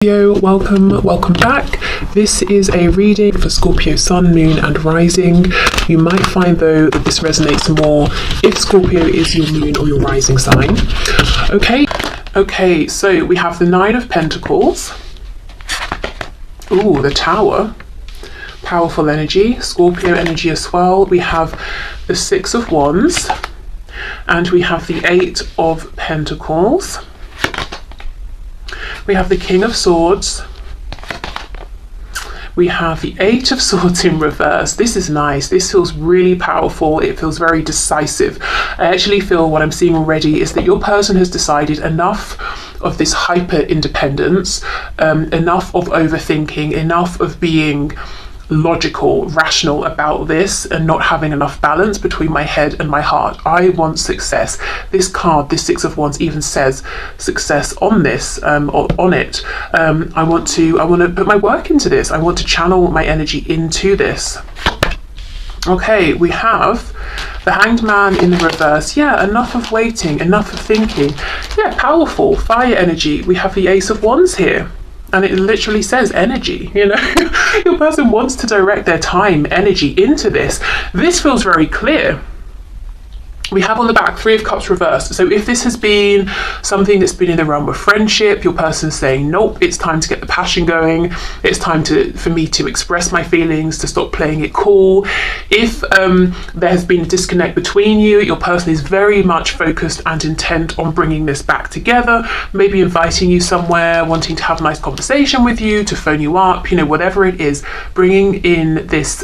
Welcome back. This is a reading for Scorpio Sun, Moon and Rising. You might find though that this resonates more if Scorpio is your moon or your rising sign. Okay, so we have the Nine of Pentacles. Ooh, the Tower. Powerful energy, Scorpio energy as well. We have the Six of Wands and we have the Eight of Pentacles. We have the King of Swords. We have the Eight of Swords in reverse. This is nice. This feels really powerful. It feels very decisive. I actually feel what I'm seeing already is that your person has decided enough of this hyper independence, enough of overthinking, enough of being logical, rational about this and not having enough balance between my head and my heart. I want success. This card, this Six of Wands, even says success on this, on it. I want to put my work into this. I want to channel my energy into this. Okay, we have the Hanged Man in the reverse. Yeah, enough of waiting, enough of thinking. Yeah, powerful, fire energy. We have the Ace of Wands here. And it literally says energy, you know. Your person wants to direct their time, energy into this. This feels very clear. We have on the back Three of Cups reversed. So if this has been something that's been in the realm of friendship, your person's saying, nope, it's time to get the passion going. It's time for me to express my feelings, to stop playing it cool. If there has been a disconnect between you, your person is very much focused and intent on bringing this back together, maybe inviting you somewhere, wanting to have a nice conversation with you, to phone you up, you know, whatever it is, bringing in this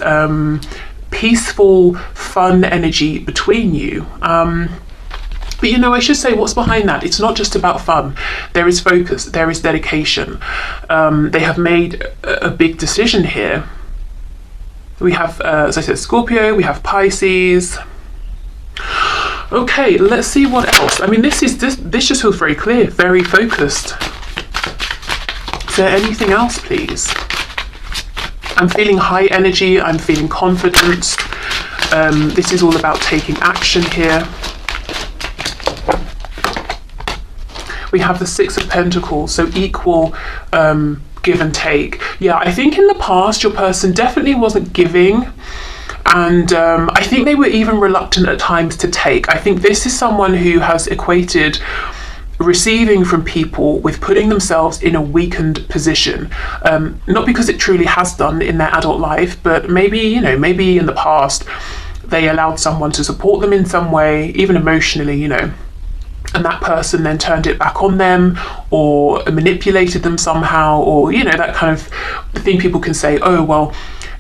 peaceful, fun energy between you. But you know, I should say what's behind that. It's not just about fun. There is focus, there is dedication. They have made a big decision here. We have, as I said, Scorpio, we have Pisces. Okay, let's see what else. I mean, this just feels very clear, very focused. Is there anything else, please? I'm feeling high energy, I'm feeling confidence. This is all about taking action here. We have the Six of Pentacles, so equal give and take. Yeah, I think in the past your person definitely wasn't giving, and I think they were even reluctant at times to take. I think this is someone who has equated receiving from people with putting themselves in a weakened position, not because it truly has done in their adult life, but maybe in the past they allowed someone to support them in some way, even emotionally, you know, and that person then turned it back on them or manipulated them somehow, or you know, that kind of thing. People can say, oh well,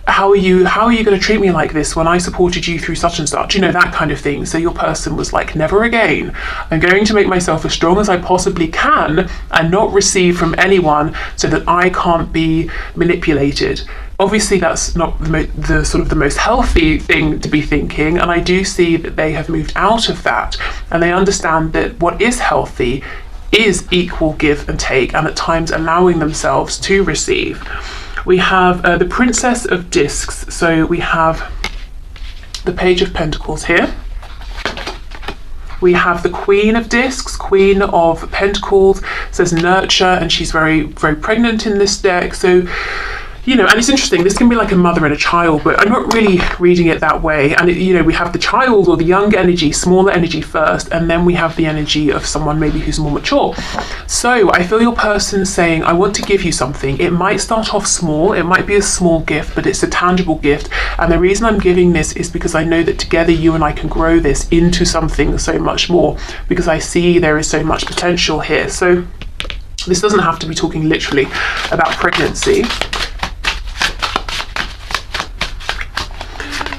how are you going to treat me like this when I supported you through such and such, you know, that kind of thing. So your person was like, never again. I'm going to make myself as strong as I possibly can and not receive from anyone so that I can't be manipulated. Obviously that's not the most healthy thing to be thinking, and I do see that they have moved out of that and they understand that what is healthy is equal give and take, and at times allowing themselves to receive. We have the Princess of Discs. So we have the Page of Pentacles here. We have the Queen of Discs, Queen of Pentacles, says nurture, and she's very, very pregnant in this deck. So, you know, and it's interesting, this can be like a mother and a child, but I'm not really reading it that way. And, you know, we have the child or the young energy, smaller energy first, and then we have the energy of someone maybe who's more mature. So I feel your person saying, I want to give you something. It might start off small, it might be a small gift, but it's a tangible gift. And the reason I'm giving this is because I know that together you and I can grow this into something so much more, because I see there is so much potential here. So this doesn't have to be talking literally about pregnancy.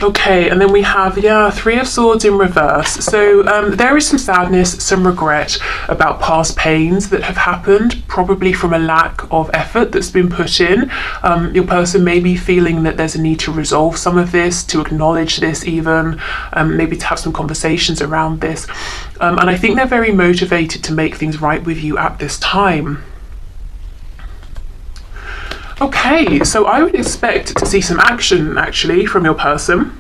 Okay, and then we have, Three of Swords in reverse. So there is some sadness, some regret about past pains that have happened, probably from a lack of effort that's been put in. Your person may be feeling that there's a need to resolve some of this, to acknowledge this even, maybe to have some conversations around this. And I think they're very motivated to make things right with you at this time. Okay, so I would expect to see some action actually from your person.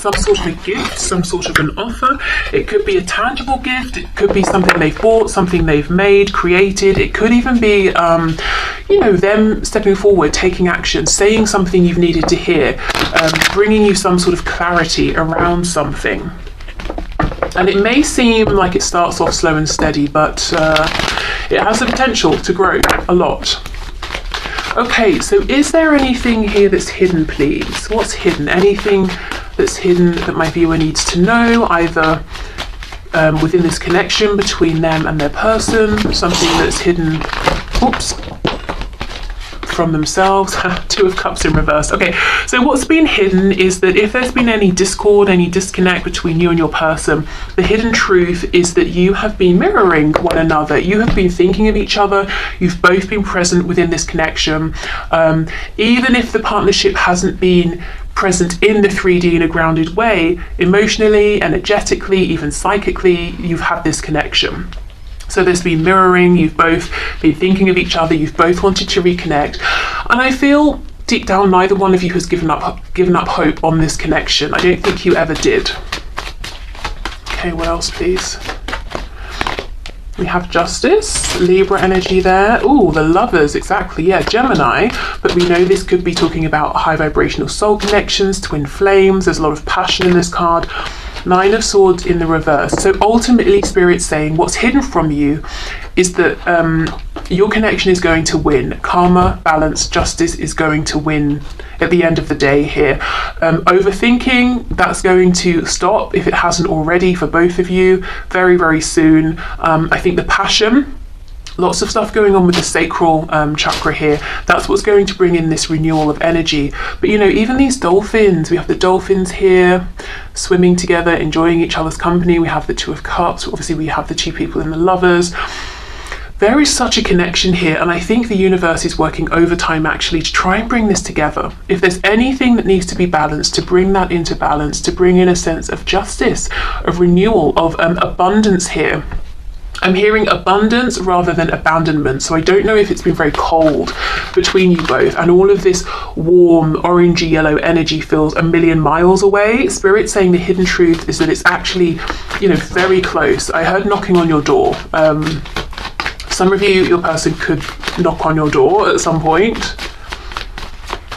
some sort of a gift, some sort of an offer. It could be a tangible gift. It could be something they've bought, something they've made, created. It could even be, you know, them stepping forward, taking action, saying something you've needed to hear, bringing you some sort of clarity around something. And it may seem like it starts off slow and steady, but it has the potential to grow a lot. Okay, so is there anything here that's hidden, please? What's hidden? Anything that's hidden that my viewer needs to know, either within this connection between them and their person, something that's hidden, oops, from themselves. Two of Cups in reverse. Okay, so what's been hidden is that if there's been any discord, any disconnect between you and your person, the hidden truth is that you have been mirroring one another. You have been thinking of each other. You've both been present within this connection. Even if the partnership hasn't been present in the 3D in a grounded way, emotionally, energetically, even psychically, you've had this connection. So there's been mirroring, you've both been thinking of each other, you've both wanted to reconnect. And I feel deep down neither one of you has given up hope on this connection. I don't think you ever did. Okay, what else please? We have Justice, Libra energy there. Oh, the Lovers, exactly, yeah, Gemini. But we know this could be talking about high vibrational soul connections, twin flames. There's a lot of passion in this card. Nine of Swords in the reverse. So ultimately, Spirit's saying what's hidden from you is that your connection is going to win. Karma, balance, justice is going to win at the end of the day here. Overthinking, that's going to stop if it hasn't already for both of you very, very soon. I think the passion, lots of stuff going on with the sacral chakra here. That's what's going to bring in this renewal of energy. But you know, even these dolphins, we have the dolphins here swimming together, enjoying each other's company. We have the Two of Cups. Obviously, we have the two people in the Lovers. There is such a connection here, and I think the universe is working overtime actually to try and bring this together. If there's anything that needs to be balanced, to bring that into balance, to bring in a sense of justice, of renewal, of abundance here. I'm hearing abundance rather than abandonment, so I don't know if it's been very cold between you both, and all of this warm orangey yellow energy feels a million miles away. Spirit's saying the hidden truth is that it's actually, you know, very close. I heard knocking on your door. Some of you, your person could knock on your door at some point.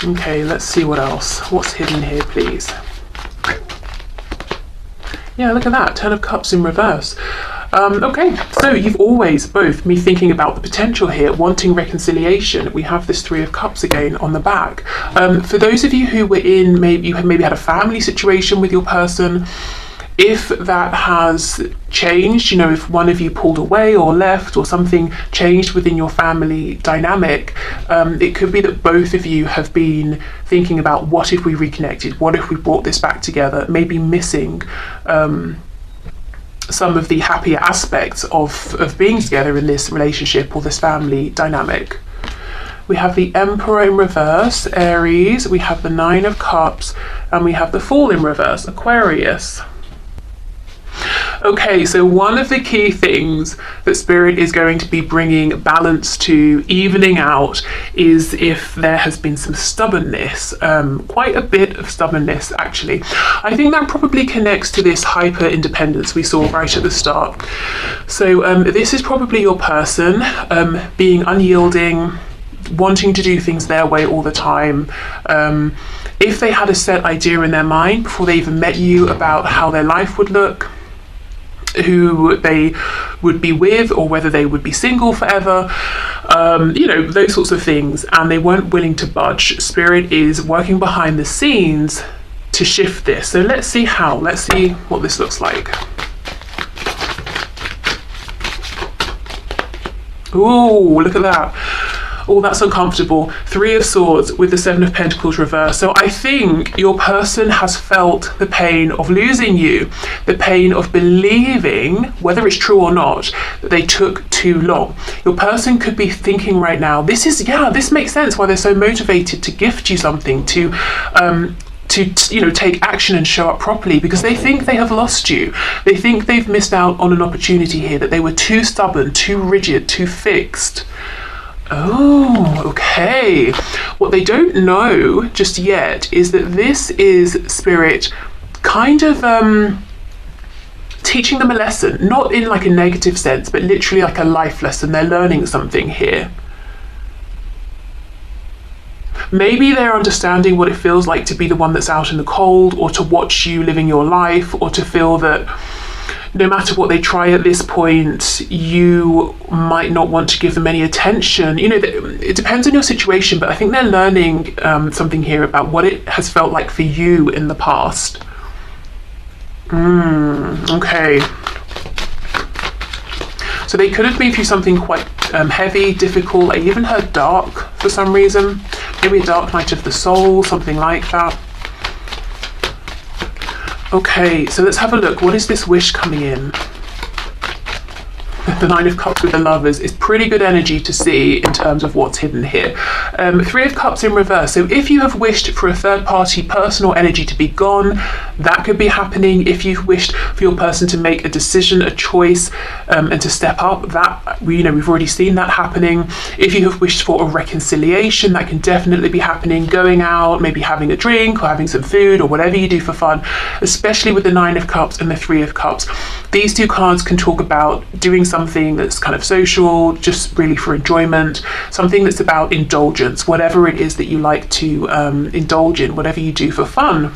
Okay, let's see what else. What's hidden here, please? Yeah, look at that, 10 of Cups in reverse. Okay, so you've always both been thinking about the potential here, wanting reconciliation. We have this 3 of Cups again on the back. For those of you who were in, maybe you maybe had a family situation with your person, if that has changed, you know, if one of you pulled away or left or something changed within your family dynamic, it could be that both of you have been thinking about what if we reconnected, what if we brought this back together, maybe missing some of the happier aspects of being together in this relationship or this family dynamic. We have the Emperor in reverse, Aries, we have the 9 of Cups, and we have the Fool in reverse, Aquarius. Okay, so one of the key things that Spirit is going to be bringing balance to, evening out, is if there has been some stubbornness, quite a bit of stubbornness actually. I think that probably connects to this hyper independence we saw right at the start. So this is probably your person being unyielding, wanting to do things their way all the time. If they had a set idea in their mind before they even met you about how their life would look, who they would be with, or whether they would be single forever, you know, those sorts of things, and they weren't willing to budge. Spirit is working behind the scenes to shift this. So let's see how, let's see what this looks like. Ooh, look at that. Oh, that's uncomfortable. 3 of Swords with the 7 of Pentacles reversed. So I think your person has felt the pain of losing you, the pain of believing, whether it's true or not, that they took too long. Your person could be thinking right now, this makes sense why they're so motivated to gift you something, to you know, take action and show up properly, because they think they have lost you. They think they've missed out on an opportunity here, that they were too stubborn, too rigid, too fixed. Oh, okay. What they don't know just yet is that this is Spirit kind of teaching them a lesson, not in like a negative sense, but literally like a life lesson. They're learning something here. Maybe they're understanding what it feels like to be the one that's out in the cold, or to watch you living your life, or to feel that no matter what they try at this point, you might not want to give them any attention. You know, it depends on your situation, but I think they're learning something here about what it has felt like for you in the past. Okay. So they could have been through something quite heavy, difficult. I even heard dark for some reason. Maybe a dark night of the soul, something like that. Okay, so let's have a look. What is this wish coming in? The Nine of Cups with the Lovers is pretty good energy to see in terms of what's hidden here. Three of Cups in reverse. So if you have wished for a third party personal energy to be gone, that could be happening. If you've wished for your person to make a decision, a choice, and to step up, that, you know, we've already seen that happening. If you have wished for a reconciliation, that can definitely be happening. Going out, maybe having a drink or having some food or whatever you do for fun, especially with the Nine of Cups and the Three of Cups. These two cards can talk about doing something that's kind of social, just really for enjoyment, something that's about indulgence, whatever it is that you like to indulge in, whatever you do for fun.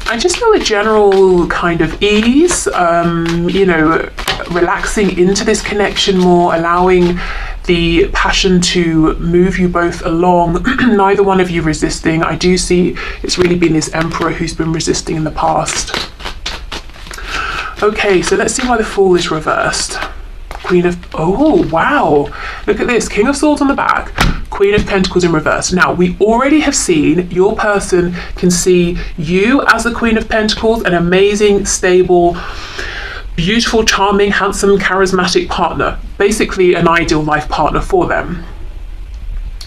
I just feel a general kind of ease, you know, relaxing into this connection more, allowing the passion to move you both along. Neither one of you resisting. I do see it's really been this Emperor who's been resisting in the past. Okay, so let's see why the Fool is reversed. Queen of, oh wow, look at this, King of Swords on the back, Queen of Pentacles in reverse. Now, we already have seen your person can see you as the Queen of Pentacles, an amazing, stable, beautiful, charming, handsome, charismatic partner, basically an ideal life partner for them.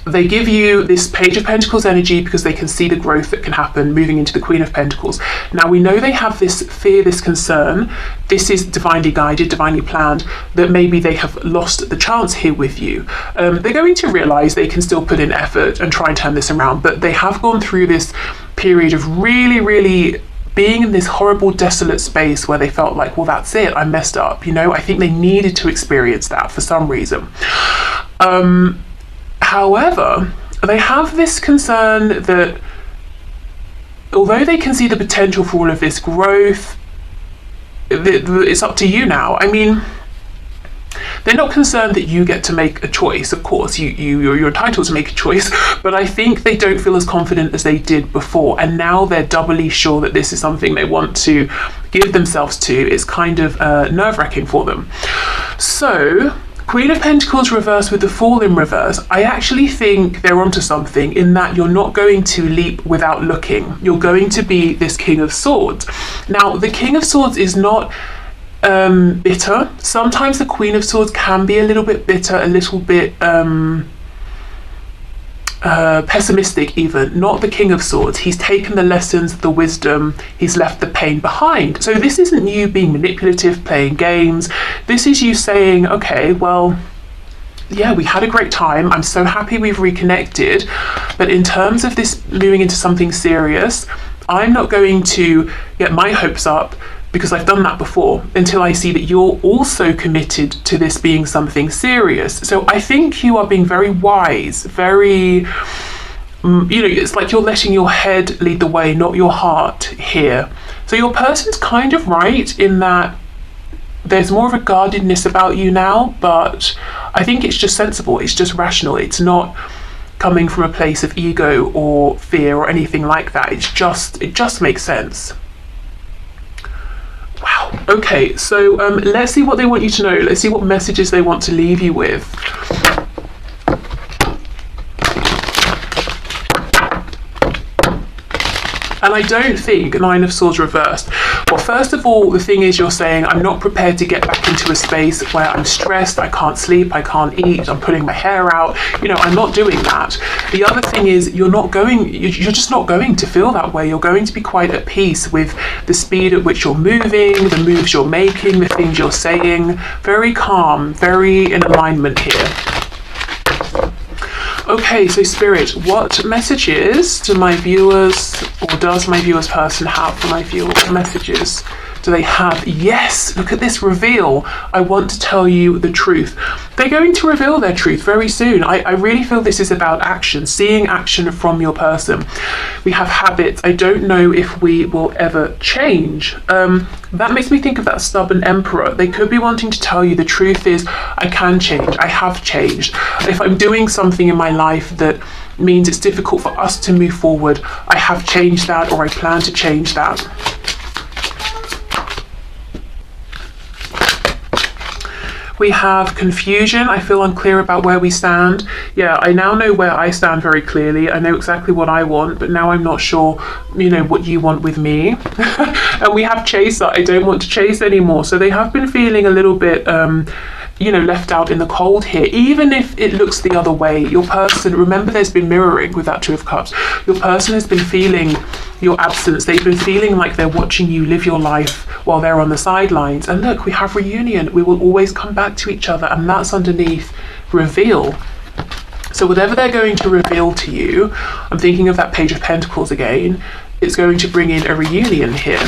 They give you this Page of Pentacles energy because they can see the growth that can happen moving into the Queen of Pentacles. Now, we know they have this fear, this concern. This is divinely guided, divinely planned, that maybe they have lost the chance here with you. They're going to realize they can still put in effort and try and turn this around, but they have gone through this period of really, really being in this horrible, desolate space where they felt like, well, that's it, I messed up. You know, I think they needed to experience that for some reason. However, they have this concern that although they can see the potential for all of this growth, it's up to you now. I mean, they're not concerned that you get to make a choice. Of course, you're entitled to make a choice, but I think they don't feel as confident as they did before. And now they're doubly sure that this is something they want to give themselves to. It's kind of nerve-wracking for them. So, Queen of Pentacles reversed with the Fool in reverse. I actually think they're onto something in that you're not going to leap without looking. You're going to be this King of Swords. Now, the King of Swords is not bitter. Sometimes the Queen of Swords can be a little bit bitter, a little bit pessimistic even. Not the King of Swords. He's taken the lessons, the wisdom, he's left the pain behind. So this isn't you being manipulative, playing games. This is you saying, okay, well, yeah, we had a great time. I'm so happy we've reconnected. But in terms of this moving into something serious, I'm not going to get my hopes up because I've done that before until I see that you're also committed to this being something serious. So I think you are being very wise, very, you know, it's like you're letting your head lead the way, not your heart here. So your person's kind of right in that there's more of a guardedness about you now, but I think it's just sensible, it's just rational, it's not coming from a place of ego or fear or anything like that. It just makes sense. Wow. Okay, so let's see what they want you to know. Let's see what messages they want to leave you with. And I don't think Nine of Swords reversed. Well, first of all, the thing is you're saying, I'm not prepared to get back into a space where I'm stressed, I can't sleep, I can't eat, I'm pulling my hair out. You know, I'm not doing that. The other thing is you're just not going to feel that way. You're going to be quite at peace with the speed at which you're moving, the moves you're making, the things you're saying. Very calm, very in alignment here. Okay, so Spirit, what messages do my viewers, or does my viewers person have for my viewer? What messages do they have? Yes, look at this reveal. I want to tell you the truth. They're going to reveal their truth very soon. I really feel this is about action, seeing action from your person. We have habits. I don't know if we will ever change. That makes me think of that stubborn emperor. They could be wanting to tell you the truth is, I can change. I have changed. If I'm doing something in my life that means it's difficult for us to move forward, I have changed that, or I plan to change that. We have confusion. I feel unclear about where we stand. Yeah, I now know where I stand very clearly. I know exactly what I want, but now I'm not sure, you know, what you want with me. And we have chaser. I don't want to chase anymore. So they have been feeling a little bit, you know, left out in the cold here, even if it looks the other way. Your person, remember there's been mirroring with that Two of Cups. Your person has been feeling your absence. They've been feeling like they're watching you live your life while they're on the sidelines. And look, we have reunion. We will always come back to each other, and that's underneath reveal. So whatever they're going to reveal to you, I'm thinking of that Page of Pentacles again, it's going to bring in a reunion here.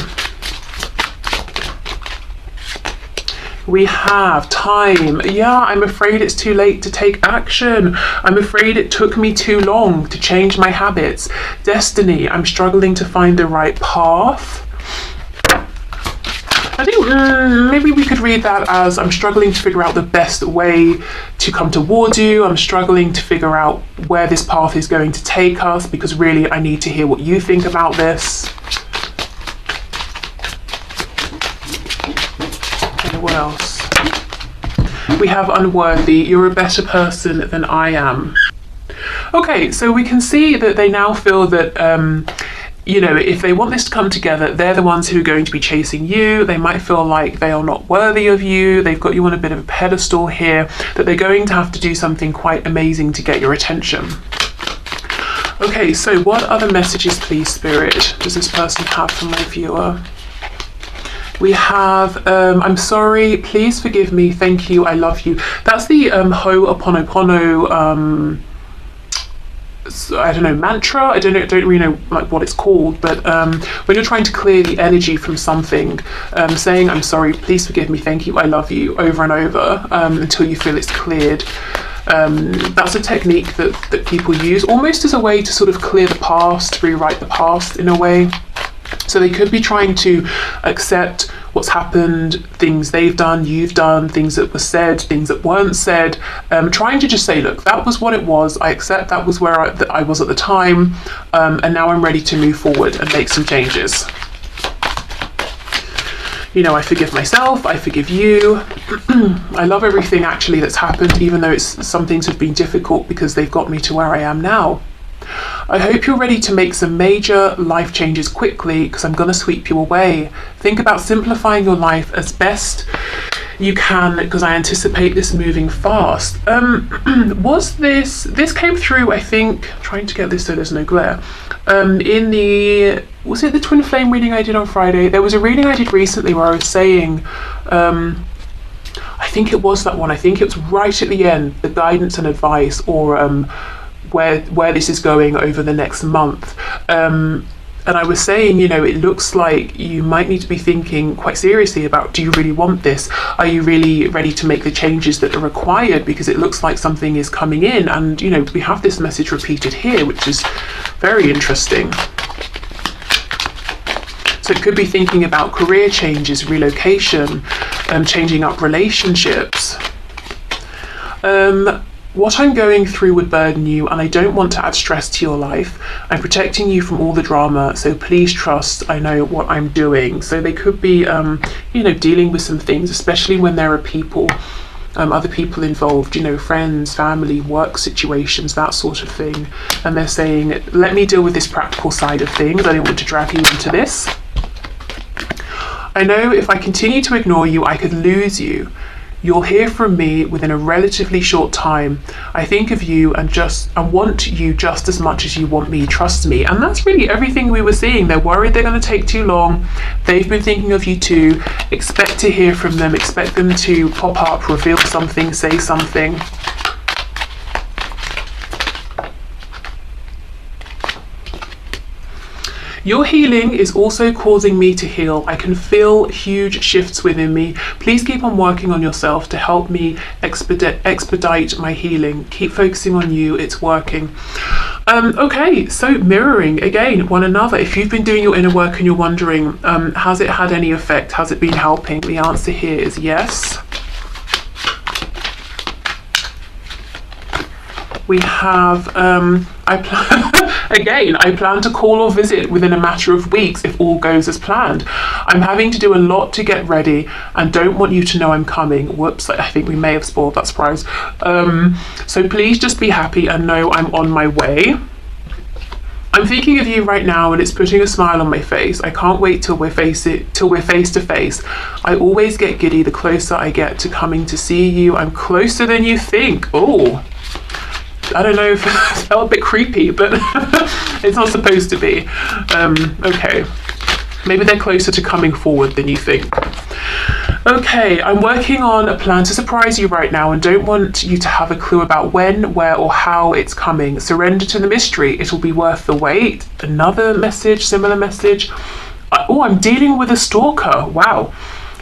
We have time. Yeah, I'm afraid it's too late to take action. I'm afraid it took me too long to change my habits. Destiny, I'm struggling to find the right path. I think maybe we could read that as I'm struggling to figure out the best way to come towards you. I'm struggling to figure out where this path is going to take us, because really I need to hear what you think about this. What else? We have unworthy. You're a better person than I am. Okay, so we can see that they now feel that, you know, if they want this to come together, they're the ones who are going to be chasing you. They might feel like they are not worthy of you. They've got you on a bit of a pedestal here, that they're going to have to do something quite amazing to get your attention. Okay, so what other messages, please, Spirit, does this person have for my viewer? We have, I'm sorry, please forgive me, thank you, I love you. That's the Ho'oponopono, I don't know, mantra. I don't really know like what it's called, but when you're trying to clear the energy from something, saying I'm sorry, please forgive me, thank you, I love you, over and over, until you feel it's cleared. That's a technique that people use almost as a way to sort of clear the past, rewrite the past in a way. So they could be trying to accept what's happened, things they've done, you've done, things that were said, things that weren't said, trying to just say, look, that was what it was, I accept that was where I was at the time, and now I'm ready to move forward and make some changes. You know, I forgive myself, I forgive you. I love everything actually that's happened, even though some things have been difficult because they've got me to where I am now. I hope you're ready to make some major life changes quickly, because I'm going to sweep you away. Think about simplifying your life as best you can, because I anticipate this moving fast. Was this came through, I think, trying to get this so there's no glare, in the, was it the twin flame reading I did on Friday? There was a reading I did recently where I was saying, I think it was that one, I think it was right at the end, the guidance and advice, or where this is going over the next month. And I was saying, you know, it looks like you might need to be thinking quite seriously about, do you really want this? Are you really ready to make the changes that are required? Because it looks like something is coming in, and, you know, we have this message repeated here, which is very interesting. So it could be thinking about career changes, relocation, changing up relationships. What I'm going through would burden you, and I don't want to add stress to your life. I'm protecting you from all the drama, so please trust I know what I'm doing. So they could be, you know, dealing with some things, especially when there are people, other people involved, you know, friends, family, work situations, that sort of thing. And they're saying, let me deal with this practical side of things. I don't want to drag you into this. I know if I continue to ignore you, I could lose you. You'll hear from me within a relatively short time. I think of you and want you just as much as you want me, trust me. And that's really everything we were seeing. They're worried they're going to take too long. They've been thinking of you too. Expect to hear from them. Expect them to pop up, reveal something, say something. Your healing is also causing me to heal. I can feel huge shifts within me. Please keep on working on yourself to help me expedite my healing. Keep focusing on you. It's working. Okay, so mirroring again one another. If you've been doing your inner work and you're wondering, has it had any effect? Has it been helping? The answer here is yes. We have, I plan to call or visit within a matter of weeks if all goes as planned. I'm having to do a lot to get ready and don't want you to know I'm coming. Whoops, I think we may have spoiled that surprise. So please just be happy and know I'm on my way. I'm thinking of you right now and it's putting a smile on my face. I can't wait till we're face to face. I always get giddy the closer I get to coming to see you. I'm closer than you think. Oh, I don't know if it felt a bit creepy, but it's not supposed to be. Okay, maybe they're closer to coming forward than you think. Okay, I'm working on a plan to surprise you right now and don't want you to have a clue about when, where, or how it's coming. Surrender to the mystery. It'll be worth the wait. Another message, similar message. Oh, I'm dealing with a stalker. Wow.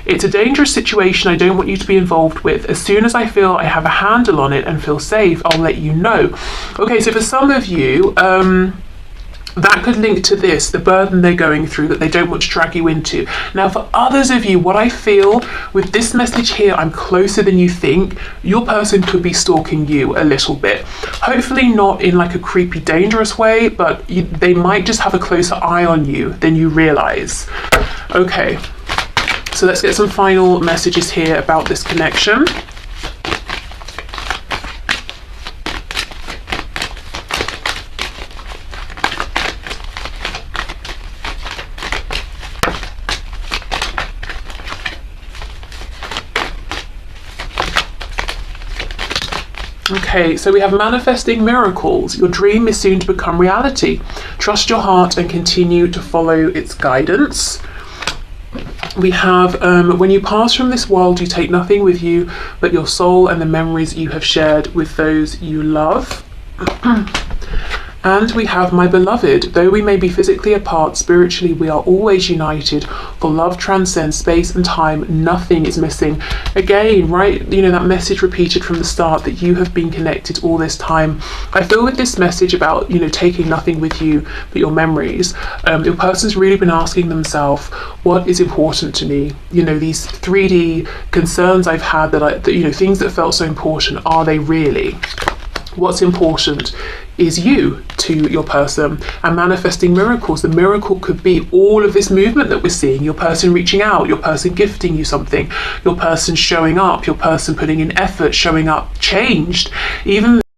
It's a dangerous situation I don't want you to be involved with. As soon as I feel I have a handle on it and feel safe, I'll let you know. Okay, so for some of you, that could link to this, the burden they're going through that they don't want to drag you into. Now, for others of you, what I feel with this message here, I'm closer than you think, your person could be stalking you a little bit. Hopefully not in like a creepy, dangerous way, but they might just have a closer eye on you than you realize. Okay. So let's get some final messages here about this connection. Okay, so we have manifesting miracles. Your dream is soon to become reality. Trust your heart and continue to follow its guidance. We have, when you pass from this world, you take nothing with you but your soul and the memories you have shared with those you love. And we have, my beloved, though we may be physically apart, spiritually we are always united, for love transcends space and time, nothing is missing. Again, right, you know, that message repeated from the start that you have been connected all this time. I feel with this message about, you know, taking nothing with you but your memories, your person's really been asking themselves, what is important to me? You know, these 3D concerns I've had that you know, things that felt so important, are they really? What's important is you to your person, and manifesting miracles. The miracle could be all of this movement that we're seeing, your person reaching out, your person gifting you something, your person showing up, your person putting in effort, showing up changed, even